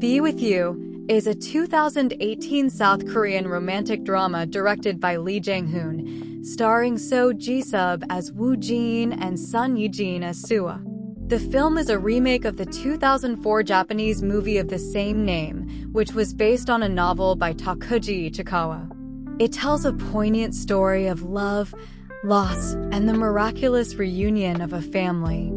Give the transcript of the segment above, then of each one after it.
Be With You is a 2018 South Korean romantic drama directed by Lee Jang-hoon, starring So Ji-sub as Woo-jin and Sun Yi-jin as Sua. The film is a remake of the 2004 Japanese movie of the same name, which was based on a novel by Takuji Ichikawa. It tells a poignant story of love, loss, and the miraculous reunion of a family.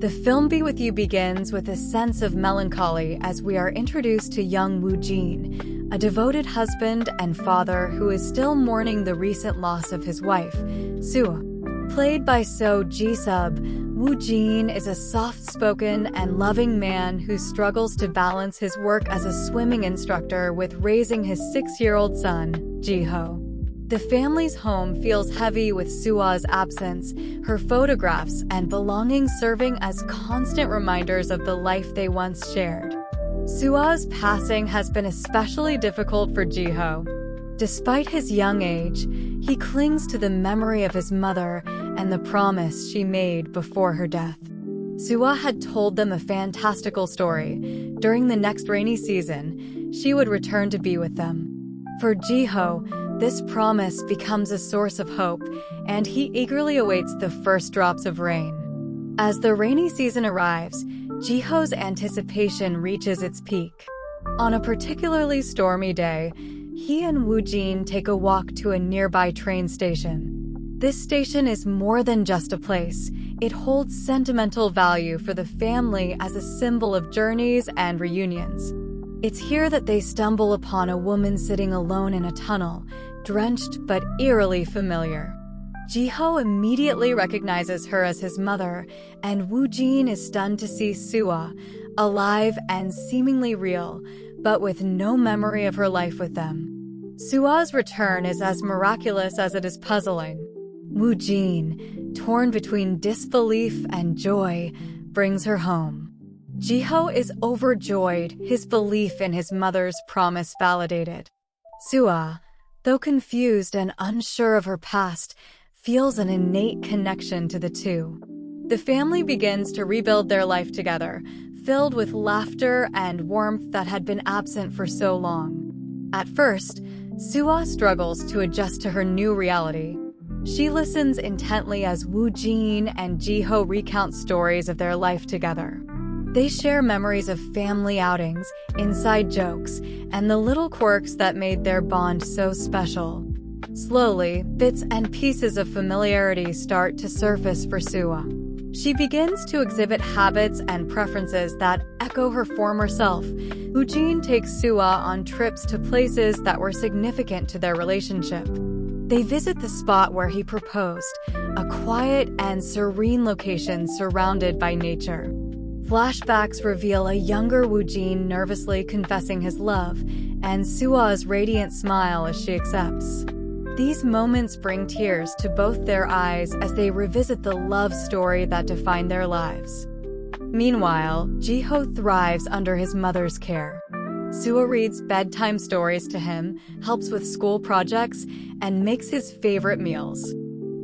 The film Be With You begins with a sense of melancholy as we are introduced to young Woo-jin, a devoted husband and father who is still mourning the recent loss of his wife, Sua. Played by So Ji-sub, Woo-jin is a soft-spoken and loving man who struggles to balance his work as a swimming instructor with raising his 6-year-old son, Ji-ho. The family's home feels heavy with Sua's absence, her photographs and belongings serving as constant reminders of the life they once shared. Sua's passing has been especially difficult for Ji-ho. Despite his young age, he clings to the memory of his mother and the promise she made before her death. Sua had told them a fantastical story. During the next rainy season, she would return to be with them. For Ji-ho, this promise becomes a source of hope, and he eagerly awaits the first drops of rain. As the rainy season arrives, Ji-ho's anticipation reaches its peak. On a particularly stormy day, he and Woo-jin take a walk to a nearby train station. This station is more than just a place. It holds sentimental value for the family as a symbol of journeys and reunions. It's here that they stumble upon a woman sitting alone in a tunnel, drenched but eerily familiar. Ji-ho immediately recognizes her as his mother, and Woo-jin is stunned to see Sua, alive and seemingly real, but with no memory of her life with them. Sua's return is as miraculous as it is puzzling. Woo-jin, torn between disbelief and joy, brings her home. Ji-ho is overjoyed, his belief in his mother's promise validated. Sua, though confused and unsure of her past, feels an innate connection to the two. The family begins to rebuild their life together, filled with laughter and warmth that had been absent for so long. At first, Sua struggles to adjust to her new reality. She listens intently as Woo-jin and Ji-ho recount stories of their life together. They share memories of family outings, inside jokes, and the little quirks that made their bond so special. Slowly, bits and pieces of familiarity start to surface for Sua. She begins to exhibit habits and preferences that echo her former self. Woo-jin takes Sua on trips to places that were significant to their relationship. They visit the spot where he proposed, a quiet and serene location surrounded by nature. Flashbacks reveal a younger Woo-jin nervously confessing his love, and Sua's radiant smile as she accepts. These moments bring tears to both their eyes as they revisit the love story that defined their lives. Meanwhile, Ji-ho thrives under his mother's care. Sua reads bedtime stories to him, helps with school projects, and makes his favorite meals.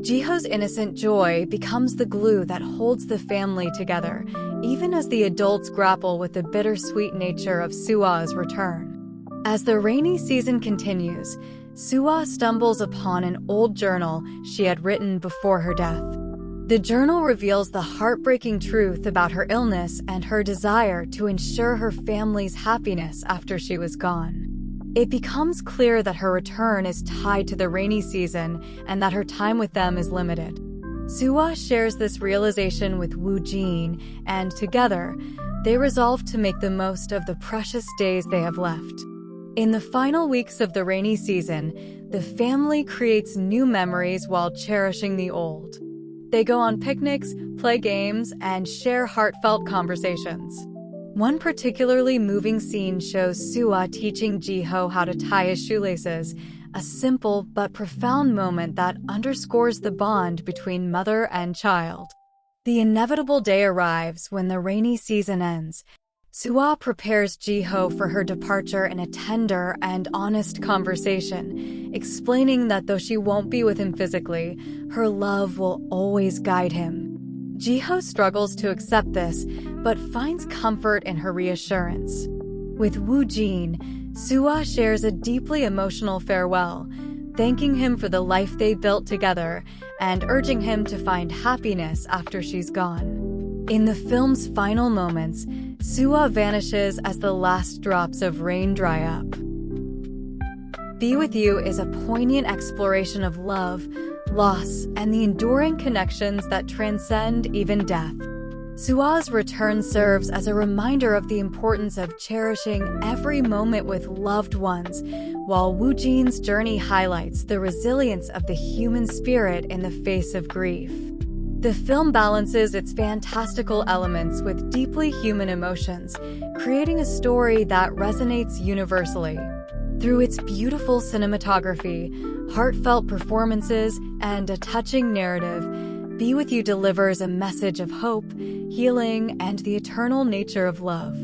Ji-ho's innocent joy becomes the glue that holds the family together, even as the adults grapple with the bittersweet nature of Sua's return. As the rainy season continues, Sua stumbles upon an old journal she had written before her death. The journal reveals the heartbreaking truth about her illness and her desire to ensure her family's happiness after she was gone. It becomes clear that her return is tied to the rainy season and that her time with them is limited. Sua shares this realization with Woo-jin, and together, they resolve to make the most of the precious days they have left. In the final weeks of the rainy season, the family creates new memories while cherishing the old. They go on picnics, play games, and share heartfelt conversations. One particularly moving scene shows Sua teaching Ji-ho how to tie his shoelaces, a simple but profound moment that underscores the bond between mother and child. The inevitable day arrives when the rainy season ends. Sua prepares Ji-ho for her departure in a tender and honest conversation, explaining that though she won't be with him physically, her love will always guide him. Ji-ho struggles to accept this, but finds comfort in her reassurance. With Woo Jin, Sua shares a deeply emotional farewell, thanking him for the life they built together and urging him to find happiness after she's gone. In the film's final moments, Sua vanishes as the last drops of rain dry up. Be With You is a poignant exploration of love, loss, and the enduring connections that transcend even death. Sua's return serves as a reminder of the importance of cherishing every moment with loved ones, while Woo Jin's journey highlights the resilience of the human spirit in the face of grief. The film balances its fantastical elements with deeply human emotions, creating a story that resonates universally. Through its beautiful cinematography, heartfelt performances, and a touching narrative, Be With You delivers a message of hope, healing, and the eternal nature of love.